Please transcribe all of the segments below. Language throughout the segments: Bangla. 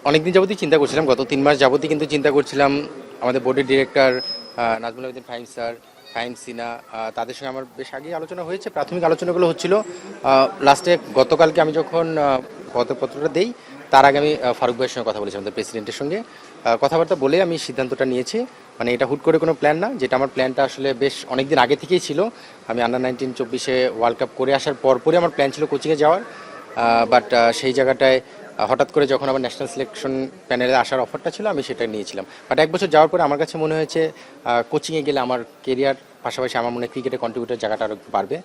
অনেকদিন যাবতই চিন্তা করছিলাম, গত 3 মাস যাবতই কিন্তু চিন্তা করছিলাম। আমাদের বোর্ডের ডিরেক্টর নাজমুল আবেদিন ফাহিম স্যার, ফাহিম সিনা, তাদের সঙ্গে আমার বেশ আগেই আলোচনা হয়েছে, প্রাথমিক আলোচনাগুলো হচ্ছিল। লাস্টে গতকালকে আমি যখন পদপত্রটা দেই, তার আগে আমি ফারুক ভাইয়ের সঙ্গে কথা বলেছি, আমাদের প্রেসিডেন্টের সঙ্গে কথাবার্তা বলে আমি সিদ্ধান্তটা নিয়েছি। মানে এটা হুট করে কোনো প্ল্যান না, যেটা আমার প্ল্যানটা আসলে বেশ অনেকদিন আগে থেকেই ছিল। আমি আন্ডার 19 24-এ ওয়ার্ল্ড কাপ করে আসার পরপরই আমার প্ল্যান ছিল কোচিংয়ে যাওয়ার। বাট সেই জায়গাটায় হঠাৎ করে যখন আমার ন্যাশনাল সিলেকশন প্যানেলে আসার অফারটা ছিল, আমি সেটা নিয়েছিলাম। বাট 1 বছর যাওয়ার পরে আমার কাছে মনে হয়েছে কোচিংয়ে গেলে আমার কেরিয়ার পাশাপাশি আমার মনে হয় ক্রিকেটে কন্ট্রিবিউটার জায়গাটা আরও বাড়বে।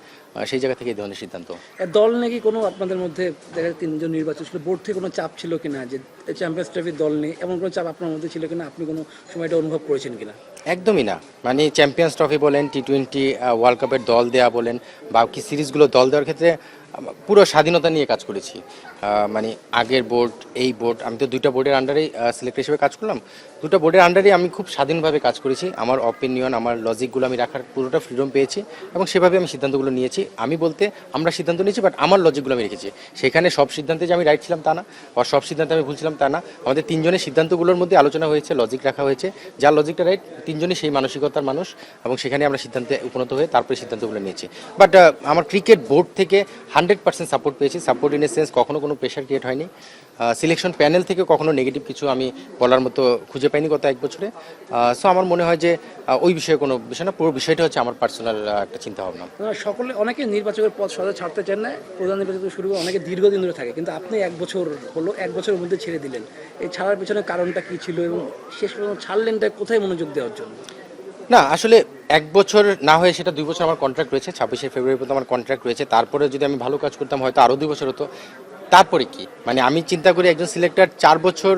সেই জায়গা থেকে এই ধরনের সিদ্ধান্ত। দল নাকি কোনো আপনাদের মধ্যে দেখা যায় তিনজন নির্বাচন ছিল, বোর্ড থেকে কোনো চাপ ছিল কিনা যে চ্যাম্পিয়ন্স ট্রফির দল নেই, এমন কোনো চাপ আপনার মধ্যে ছিল কিনা, আপনি কোনো সময়টা অনুভব করেছেন কিনা? একদমই না। মানে চ্যাম্পিয়ন্স ট্রফি বলেন, টি-20 ওয়ার্ল্ড কাপের দল দেওয়া বলেন, বা কি সিরিজগুলো দল দেওয়ার ক্ষেত্রে পুরো স্বাধীনতা নিয়ে কাজ করেছি। মানে আগের বোর্ড, এই বোর্ড, আমি তো 2টা বোর্ডের আন্ডারেই সিলেক্টর হিসেবে কাজ করলাম। 2টা বোর্ডের আন্ডারেই আমি খুব স্বাধীনভাবে কাজ করেছি। আমার অপিনিয়ন, আমার লজিকগুলো আমি রাখার পুরোটা ফ্রিডম পেয়েছি, এবং সেভাবে আমি সিদ্ধান্তগুলো নিয়েছি। আমি বলতে আমরা সিদ্ধান্ত নিয়েছি, বাট আমার লজিকগুলো আমি রেখেছি। সেখানে সব সিদ্ধান্তে যে আমি রাইট ছিলাম তা না, বা সব সিদ্ধান্তে আমি ভুল ছিলাম তা না। আমাদের 3জনের সিদ্ধান্তগুলোর মধ্যে আলোচনা হয়েছে, লজিক রাখা হয়েছে। যার লজিকটা রাইট, 3জনই সেই মানসিকতার মানুষ, এবং সেখানে আমরা সিদ্ধান্তে উপনীত হয়ে তারপরে সিদ্ধান্তগুলো নিয়েছি। বাট আমার ক্রিকেট বোর্ড থেকে 100% সাপোর্ট পেয়েছি। সাপোর্ট ইন এ সেন্স, কখনো কোনো প্রেশার ক্রিয়েট হয়নি। সিলেকশন প্যানেল থেকে কখনো নেগেটিভ কিছু আমি বলার মতো খুঁজে পাইনি গত 1 বছরে। সো আমার মনে হয় যে ওই বিষয়ে কোনো বিষয় না, পুরো বিষয়টা হচ্ছে আমার পার্সোনাল একটা চিন্তাভাবনা। সকলে অনেকে নির্বাচকের পদ সহজে ছাড়তে চান না, প্রধান নির্বাচক থেকে শুরু করে অনেকে দীর্ঘদিন ধরে থাকে, কিন্তু আপনি 1 বছর হলো, 1 বছরের মধ্যে ছেড়ে দিলেন। এই ছাড়ার পেছনে কারণটা কি ছিল, এবং শেষ পর্যন্ত ছাড়লেনটা কোথায় মনোযোগ দেওয়ার জন্য? না, আসলে 1 বছর না হয়ে সেটা 2 বছর আমার কন্ট্রাক্ট রয়েছে। 26শে ফেব্রুয়ারি পর্যন্ত আমার কন্ট্রাক্ট রয়েছে। তারপরে যদি আমি ভালো কাজ করতাম, হয়তো আরও 2 বছর হতো। তারপরে কি, মানে আমি চিন্তা করি একজন সিলেক্টর 4 বছর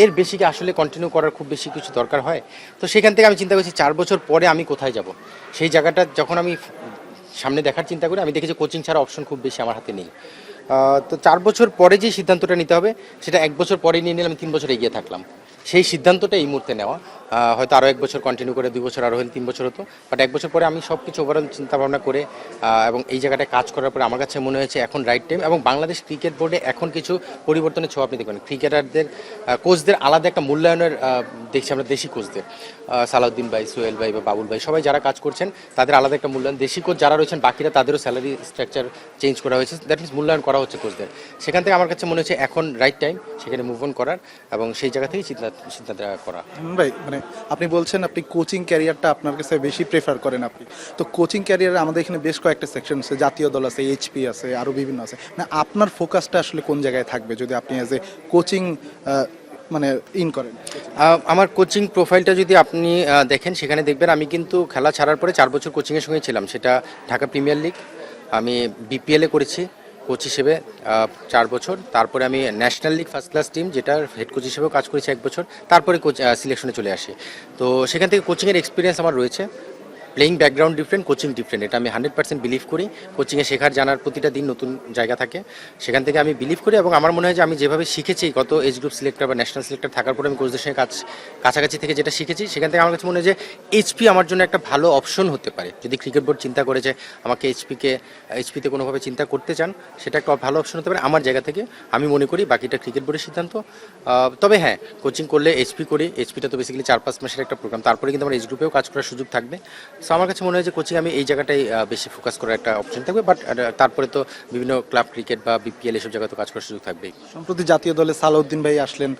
এর বেশি কি আসলে কন্টিনিউ করার খুব বেশি কিছু দরকার হয়? তো সেখান থেকে আমি চিন্তা করছি 4 বছর পরে আমি কোথায় যাব। সেই জায়গাটা যখন আমি সামনে দেখার চিন্তা করি, আমি দেখি যে কোচিং ছাড়া অপশন খুব বেশি আমার হাতে নেই। তো 4 বছর পরে যে সিদ্ধান্তটা নিতে হবে, সেটা 1 বছর পরে নিয়ে নিলাম, 3 বছর এগিয়ে থাকলাম। সেই সিদ্ধান্তটা এই মুহূর্তে নেওয়া। হয়তো আরও 1 বছর কন্টিনিউ করে 2 বছর আরও হলে 3 বছর হতো। বাট 1 বছর পরে আমি সব কিছু ওভারঅল চিন্তাভাবনা করে এবং এই জায়গাটায় কাজ করার পরে আমার কাছে মনে হয়েছে এখন রাইট টাইম। এবং বাংলাদেশ ক্রিকেট বোর্ডে এখন কিছু পরিবর্তনের ছোঁয়া আপনি দেখবেন। ক্রিকেটারদের, কোচদের আলাদা একটা মূল্যায়নের দেখছি আমরা, দেশি কোচদের, সালাউদ্দিন ভাই, সোহেল ভাই বা বাবুল ভাই, সবাই যারা কাজ করছেন তাদের আলাদা একটা মূল্যায়ন। দেশি কোচ যারা রয়েছেন বাকিরা, তাদেরও স্যালারি স্ট্রাকচার চেঞ্জ করা হয়েছে। দ্যাট মিনস মূল্যায়ন করা হচ্ছে কোচদের। সেখান থেকে আমার কাছে মনে হচ্ছে এখন রাইট টাইম সেখানে মুভ অন করার, এবং সেই জায়গা থেকেই সিদ্ধান্ত করা। ভাই, মানে আপনি বলছেন আপনি কোচিং ক্যারিয়ারটা আপনার কাছে বেশি প্রেফার করেন। আপনি তো কোচিং ক্যারিয়ারে আমাদের এখানে বেশ কয়েকটা সেকশন আছে, জাতীয় দল আছে, এইচপি আছে, আরও বিভিন্ন আছে। না, আপনার ফোকাসটা আসলে কোন জায়গায় থাকবে যদি আপনি অ্যাজ এ কোচিং মানে ইন করেন? আমার কোচিং প্রোফাইলটা যদি আপনি দেখেন, সেখানে দেখবেন আমি কিন্তু খেলা ছাড়ার পরে 4 বছর কোচিংয়ের সঙ্গে ছিলাম। সেটা ঢাকা প্রিমিয়ার লিগ, আমি বিপিএলে করেছি কোচ হিসেবে 4 বছর। তারপরে আমি national league first class team, যেটার হেড কোচ হিসেবেও কাজ করেছি 1 বছর। তারপরে কোচ সিলেকশনে চলে আসি। তো সেখান থেকে কোচিংয়ের এক্সপিরিয়েন্স আমার রয়েছে। Playing background different, coaching different, এটা আমি 100% বিলিভ করি। কোচিংয়ে শেখার জানার প্রতিটা দিন নতুন জায়গা থাকে, সেখান থেকে আমি বিলিভ করি। এবং আমার মনে হয় যে আমি যেভাবে শিখেছি গত এজ গ্রুপ সিলেক্টর বা ন্যাশনাল সিলেক্টর থাকার পরে, আমি কোচদের সঙ্গে কাছাকাছি থেকে যেটা শিখেছি, সেখান থেকে আমার কাছে মনে হয় যে এইচপি আমার জন্য একটা ভালো অপশন হতে পারে। যদি ক্রিকেট বোর্ড চিন্তা করে যে আমাকে এইচপিতে কোনোভাবে চিন্তা করতে চান, সেটা একটা ভালো অপশন হতে পারে আমার জায়গা থেকে। আমি মনে করি বাকিটা ক্রিকেট বোর্ডের সিদ্ধান্ত। তবে হ্যাঁ, কোচিং করলে এইচপি করি। এইচপিটা তো বেসিক্যালি 4-5 মাসের একটা প্রোগ্রাম, তারপরে কিন্তু আমার এজ গ্রুপেও কাজ করার সুযোগ থাকবে। সো আমার কাছে মনে হয় যে কোচিং আমি এই জায়গাটাই বেশি ফোকাস করার একটা অপশন থাকবে। বাট তারপরে তো বিভিন্ন ক্লাব ক্রিকেট বা বিপিএল এসব জায়গায় তো কাজ করার সুযোগ থাকবেই। সম্প্রতি জাতীয় দলে সালাউদ্দিন ভাই আসলেন,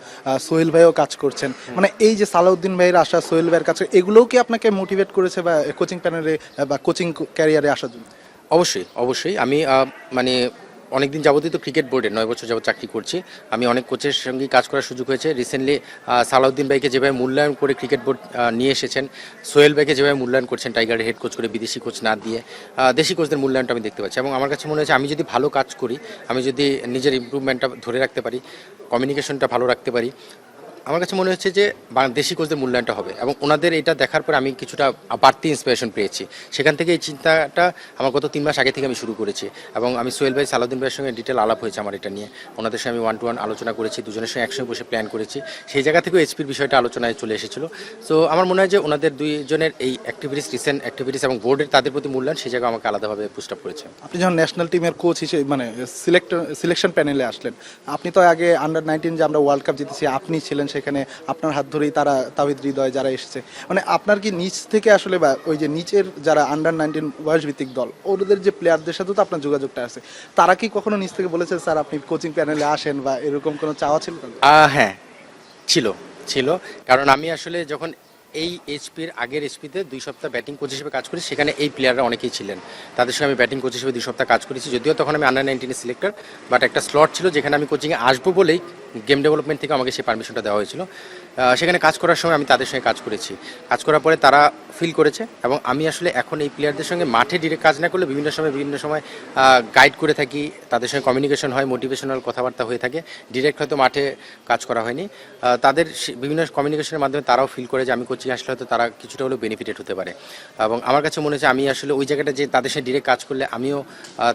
সোহেল ভাইও কাজ করছেন। মানে এই যে সালাউদ্দিন ভাইয়ের আসা, সোহেল ভাইয়ের কাছে, এগুলোও কি আপনাকে মোটিভেট করেছে বা কোচিং প্যানেলে বা কোচিং ক্যারিয়ারে আসার জন্য? অবশ্যই আমি মানে অনেকদিন যাবতই তো ক্রিকেট বোর্ডে 9 বছর যাবত চাকরি করছি। আমি অনেক কোচের সঙ্গে কাজ করার সুযোগ হয়েছে। রিসেন্টলি সালাউদ্দিন ভাইকে যেভাবে মূল্যায়ন করে ক্রিকেট বোর্ড নিয়ে এসেছেন, সোহেল ভাইকে যেভাবে মূল্যায়ন করছেন টাইগারের হেড কোচ করে, বিদেশি কোচ না দিয়ে দেশি কোচদের মূল্যায়নটা আমি দেখতে পাচ্ছি। এবং আমার কাছে মনে হচ্ছে আমি যদি ভালো কাজ করি, আমি যদি নিজের ইমপ্রুভমেন্টটা ধরে রাখতে পারি, কমিউনিকেশনটা ভালো রাখতে পারি, আমার কাছে মনে হচ্ছে যে বাংলাদেশি কোচদের মূল্যায়নটা হবে এবং ওনাদের এটা দেখার পর আমি কিছুটা বাড়তি ইন্সপিরেশন পেয়েছি। সেখান থেকে এই চিন্তাটা আমার গত 3 মাস আগে থেকে আমি শুরু করেছি এবং আমি সোহেল ভাই, সালাউদ্দিন ভাইয়ের সঙ্গে ডিটেল আলাপ হয়েছে আমার এটা নিয়ে। ওনাদের সঙ্গে আমি 1-to-1 আলোচনা করেছি, দুজনের সঙ্গে একসঙ্গে বসে প্ল্যান করেছি। সেই জায়গা থেকেও এইচপির বিষয়টা আলোচনায় চলে এসেছিল। সো আমার মনে হয় যে ওনাদের দুইজনের এই অ্যাক্টিভিটিস, রিসেন্ট অ্যাক্টিভিটিস এবং বোর্ডের তাদের প্রতি মূল্যায়ন সেই জায়গায় আমাকে আলাদাভাবে পুস্ট আপ করেছে। আপনি যখন ন্যাশনাল টিমের কোচ হিসেবে মানে সিলেকশন প্যানেলে আসলেন, আপনি তো আগে আন্ডার-19 যে আমরা ওয়ার্ল্ড কাপ জিতেছি আপনি ছিলেন সেখানে, আপনার হাত ধরেই তারা তাওহিদ হৃদয় যারা এসেছে, মানে আপনার কি নিচ থেকে আসলে বা ওই যে নিচের যারা আন্ডার-19 বয়সভিত্তিক দল ওদের যে প্লেয়ারদের সাথে তো আপনার যোগাযোগটা আছে, তারা কি কখনো নিচ থেকে বলেছে স্যার আপনি কোচিং প্যানেলে আসেন বা এরকম কোনো চাওয়া ছিল তাদের? হ্যাঁ, ছিল কারণ আমি আসলে যখন এই এইচপির আগের এইচপিতে 2 সপ্তাহ ব্যাটিং কোচ হিসেবে কাজ করি, সেখানে এই প্লেয়াররা অনেকেই ছিলেন, তাদের সঙ্গে আমি ব্যাটিং কোচ হিসেবে 2 সপ্তাহ কাজ করেছি। যদিও তখন আমি আন্ডার-19 সিলেক্টর, বাট একটা স্লট ছিল যেখানে আমি কোচিংয়ে আসবো বলেই গেম ডেভেলপমেন্ট থেকে আমাকে সেই পারমিশনটা দেওয়া হয়েছিল। সেখানে কাজ করার সময় আমি তাদের সঙ্গে কাজ করেছি, কাজ করার পরে তারা ফিল করেছে এবং আমি আসলে এখন এই প্লেয়ারদের সঙ্গে মাঠে ডিরেক্ট কাজ না করলে বিভিন্ন সময় গাইড করে থাকি, তাদের সঙ্গে কমিউনিকেশন হয়, মোটিভেশনাল কথাবার্তা হয়ে থাকে, ডিরেক্ট হয়তো মাঠে কাজ করা হয়নি। তাদের বিভিন্ন কমিউনিকেশনের মাধ্যমে তারাও ফিল করে যে আমি কোচিং আসলে হয়তো তারা কিছুটা হলেও বেনিফিটেড হতে পারে এবং আমার কাছে মনে হচ্ছে আমি আসলে ওই জায়গাটা যে তাদের সাথে ডিরেক্ট কাজ করলে আমিও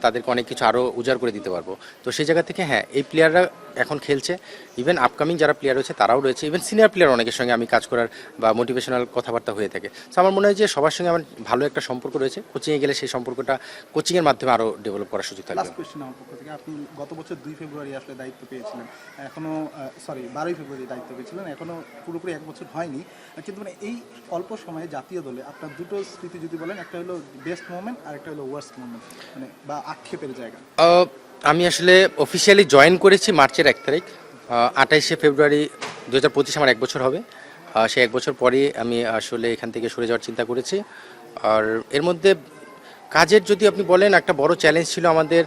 তাদেরকে অনেক কিছু আরও উজাড় করে দিতে পারবো। তো সেই জায়গা থেকে হ্যাঁ, এই প্লেয়াররা এখন খেলছে, ইভেন আপকামিং যারা প্লেয়ার রয়েছে তারাও রয়েছে, ইভেন সিনিয়র প্লেয়ার অনেকের সঙ্গে আমি কাজ করার বা মোটিভেশনাল কথাবার্তা হয়ে থাকে। তো আমার মনে হয় যে সবার সঙ্গে আমার ভালো একটা সম্পর্ক রয়েছে, কোচিংয়ে গেলে সেই সম্পর্কটা কোচিংয়ের মাধ্যমে আরও ডেভেলপ করার সুযোগ থাকবে। লাস্ট কোশ্চেন আমার পক্ষ থেকে, আপনি গত বছর 2 ফেব্রুয়ারি আসলে দায়িত্ব পেয়েছিলেন, এখনো 12 ফেব্রুয়ারি দায়িত্ব পেয়েছিলেন, এখনো পুরোপুরি 1 বছর হয়নি, কিন্তু মানে এই অল্প সময়ে জাতীয় দলে আপনার দুটো স্মৃতি যদি বলেন, একটা হলো বেস্ট মোমেন্ট আর একটা হলো ওয়ার্স্ট মোমেন্ট, মানে বা আক্ষেপের জায়গা। আমি আসলে অফিসিয়ালি জয়েন করেছি মার্চের 1 তারিখ, 28শে ফেব্রুয়ারি 2025 আমার 1 বছর হবে। সেই 1 বছর পরে আমি আসলে এখান থেকে সরে যাওয়ার চিন্তা করেছি। আর এর মধ্যে কাজের যদি আপনি বলেন, একটা বড় চ্যালেঞ্জ ছিল আমাদের,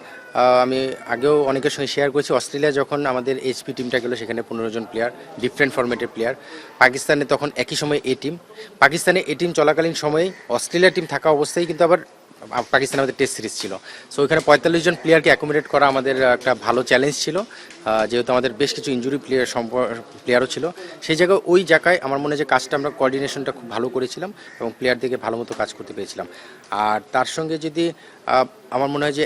আমি আগেও অনেকের সঙ্গে শেয়ার করেছি, অস্ট্রেলিয়া যখন আমাদের এইচপি টিমটা গেলো সেখানে 15 জন প্লেয়ার, ডিফারেন্ট ফরম্যাটের প্লেয়ার। পাকিস্তানে তখন একই সময় এ টিম, পাকিস্তানে এ টিম চলাকালীন সময়ে অস্ট্রেলিয়া টিম থাকা অবস্থায় কিন্তু আবার পাকিস্তানে আমাদের টেস্ট সিরিজ ছিল। সো ওইখানে 45 জন প্লেয়ারকে অ্যাকোমোডেট করা আমাদের একটা ভালো চ্যালেঞ্জ ছিল, যেহেতু আমাদের বেশ কিছু ইনজুরি প্লেয়ারও ছিল। সেই জায়গায় আমার মনে হয় যে কাজটা আমরা কোঅর্ডিনেশনটা খুব ভালো করেছিলাম এবং প্লেয়ারদেরকে ভালো মতো কাজ করতে পেরেছিলাম। আর তার সঙ্গে যদি আমার মনে হয় যে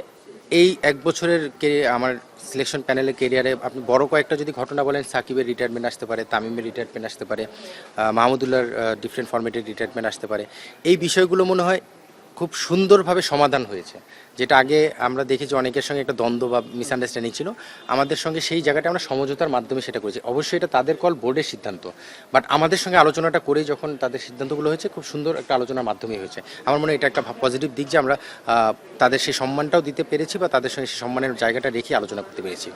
এই 1 বছরের আমার সিলেকশন প্যানেলের কেরিয়ারে আপনি বড় কয়েকটা যদি ঘটনা বলেন, সাকিবের রিটায়ারমেন্ট আসতে পারে, তামিমের রিটায়ারমেন্ট আসতে পারে, মাহমুদুল্লাহর ডিফারেন্ট ফরম্যাটের রিটায়ারমেন্ট আসতে পারে। এই বিষয়গুলো মনে হয় খুব সুন্দরভাবে সমাধান হয়েছে, যেটা আগে আমরা দেখেছি অনেকের সঙ্গে একটা দ্বন্দ্ব বা মিসআন্ডারস্ট্যান্ডিং ছিল, আমাদের সঙ্গে সেই জায়গাটা আমরা সমঝোতার মাধ্যমে সেটা করেছি। অবশ্যই এটা তাদের কল, বোর্ডের সিদ্ধান্ত, বাট আমাদের সঙ্গে আলোচনাটা করেই যখন তাদের সিদ্ধান্তগুলো হয়েছে খুব সুন্দর একটা আলোচনার মাধ্যমে হয়েছে। আমার মনে হয় এটা একটা পজিটিভ দিক যে আমরা তাদের সেই সম্মানটাও দিতে পেরেছি বা তাদের সঙ্গে সেই সম্মানের জায়গাটা রেখে আলোচনা করতে পেরেছি।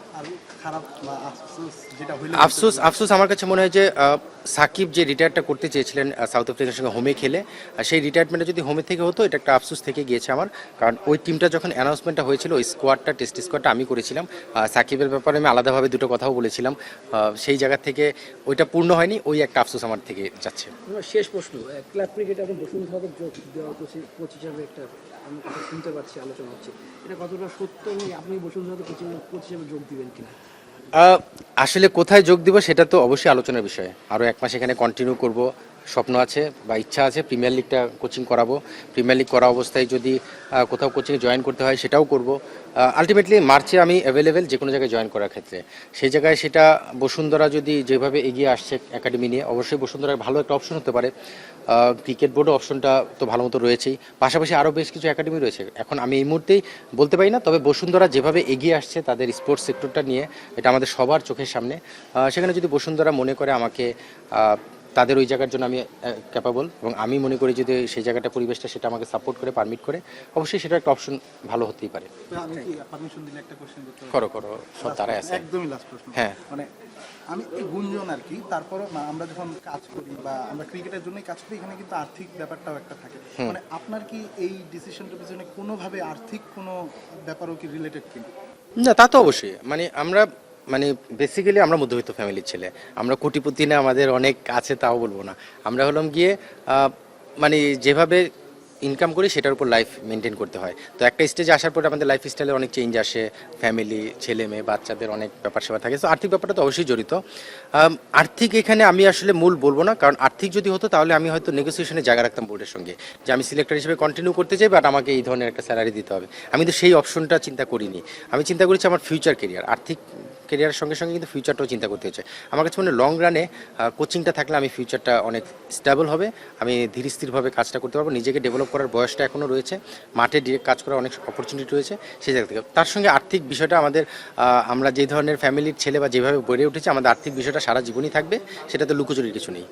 আফসোস আমার কাছে মনে হয় যে সাকিব যে রিটায়ারটা করতে চেয়েছিলেন সাউথ আফ্রিকার সঙ্গে হোমে খেলে, সেই রিটায়ারমেন্টটা যদি হোমে থেকে হতো এটা একটা আফসোস থেকে গিয়েছে আমার, কারণ ওই টিমটা যখন অ্যানাউন্সমেন্টটা হয়েছিল ওই টেস্ট স্কোয়াডটা আমি করেছিলাম, সাকিবের ব্যাপারে আমি আলাদাভাবে দুটো কথাও বলেছিলাম, সেই জায়গা থেকে ওইটা পূর্ণ হয়নি, ওই একটা আফসোস আমার থেকে যাচ্ছে। শেষ প্রশ্ন, ক্লাব ক্রিকেটে আপনি বসুন্ধরাকে যোগ দেওয়া কোচ হিসাবে একটা আমি কথা শুনতে পাচ্ছি, আলোচনা হচ্ছে, এটা কতটা সত্য এবং আপনি বসুন্ধরাতে কোচ হিসাবে যোগ দিবেন কিনা? আসলে কোথায় যোগ দিব সেটা তো অবশ্যই আলোচনার বিষয়। আরও 1 মাস এখানে কন্টিনিউ করব, স্বপ্ন আছে বা ইচ্ছা আছে প্রিমিয়ার লিগটা কোচিং করাবো। প্রিমিয়ার লিগ করা অবস্থায় যদি কোথাও কোচিংয়ে জয়েন করতে হয় সেটাও করব। আলটিমেটলি মার্চে আমি অ্যাভেলেবেল যে কোনো জায়গায় জয়েন করার ক্ষেত্রে, সেই জায়গায় সেটা বসুন্ধরা যদি যেভাবে এগিয়ে আসছে একাডেমি নিয়ে, অবশ্যই বসুন্ধরা ভালো একটা অপশন হতে পারে। ক্রিকেট বোর্ডও অপশনটা তো ভালো মতো রয়েছেই, পাশাপাশি আরও বেশ কিছু একাডেমি রয়েছে। এখন আমি এই মুহূর্তেই বলতে পারি না, তবে বসুন্ধরা যেভাবে এগিয়ে আসছে তাদের স্পোর্টস সেক্টরটা নিয়ে, এটা আমাদের সবার চোখের সামনে। সেখানে যদি বসুন্ধরা মনে করে আমাকে তাদের ওই জায়গার জন্য আমি ক্যাপাবল, এবং আমি মনে করি যদি সেই জায়গাটা পরিবেশটা সেটা আমাকে সাপোর্ট করে, পারমিট করে, অবশ্যই সেটা একটা অপশন ভালো হতেই পারে। আমি কি পারমিশন দিলে একটা কোশ্চেন করতে পারি? করো সব তারাই আছে। একদমই লাস্ট প্রশ্ন। হ্যাঁ, মানে আমি এই গুঞ্জন আর কি, তারপরও আমরা যখন কাজ করি বা আমরা ক্রিকেটের জন্যই কাজ করি, এখানে কিন্তু আর্থিক ব্যাপারটাও একটা থাকে। মানে আপনার কি এই ডিসিশনটার পিছনে কোনোভাবে আর্থিক কোনো ব্যাপারও কি রিলেটেড কিনা? না, তা তো অবশ্যই। মানে বেসিক্যালি আমরা মধ্যবিত্ত ফ্যামিলির ছেলে, আমরা কোটিপতি না, আমাদের অনেক আছে তাও বলবো না। আমরা হলাম গিয়ে মানে যেভাবে ইনকাম করি সেটার উপর লাইফ মেনটেন করতে হয়। তো একটা স্টেজে আসার পরে আমাদের লাইফ স্টাইলে অনেক চেঞ্জ আসে, ফ্যামিলি, ছেলে মেয়ে, বাচ্চাদের অনেক ব্যাপার স্যাপার থাকে। তো আর্থিক ব্যাপারটা তো অবশ্যই জড়িত। আর্থিক এখানে আমি আসলে মূল বলবো না, কারণ আর্থিক যদি হতো তাহলে আমি হয়তো নেগোসিয়েশনে জায়গা রাখতাম বোর্ডের সঙ্গে, যে আমি সিলেক্টর হিসেবে কন্টিনিউ করতে চাই, বাট আমাকে এই ধরনের একটা স্যালারি দিতে হবে। আমি তো সেই অপশনটা চিন্তা করিনি। আমি চিন্তা করেছি আমার ফিউচার কেরিয়ার, আর্থিক কেরিয়ারের সঙ্গে সঙ্গে কিন্তু ফিউচারটাও চিন্তা করতে হচ্ছে। আমার কাছে মনে লং রানে কোচিংটা থাকলে আমি ফিউচারটা অনেক স্টেবল হবে, আমি ধীর স্থিরভাবে কাজটা করতে পারবো, নিজেকে ডেভেলপ করার বয়সটা এখনও রয়েছে, মাঠে ডিরেক্ট কাজ করার অনেক অপরচুনিটি রয়েছে সেই জায়গা থেকে। তার সঙ্গে আর্থিক বিষয়টা আমাদের, আমরা যে ধরনের ফ্যামিলির ছেলে বা যেভাবে বেড়ে উঠেছে, আমাদের আর্থিক বিষয়টা সারা জীবনই থাকবে, সেটাতে লুকোচুরির কিছু নেই।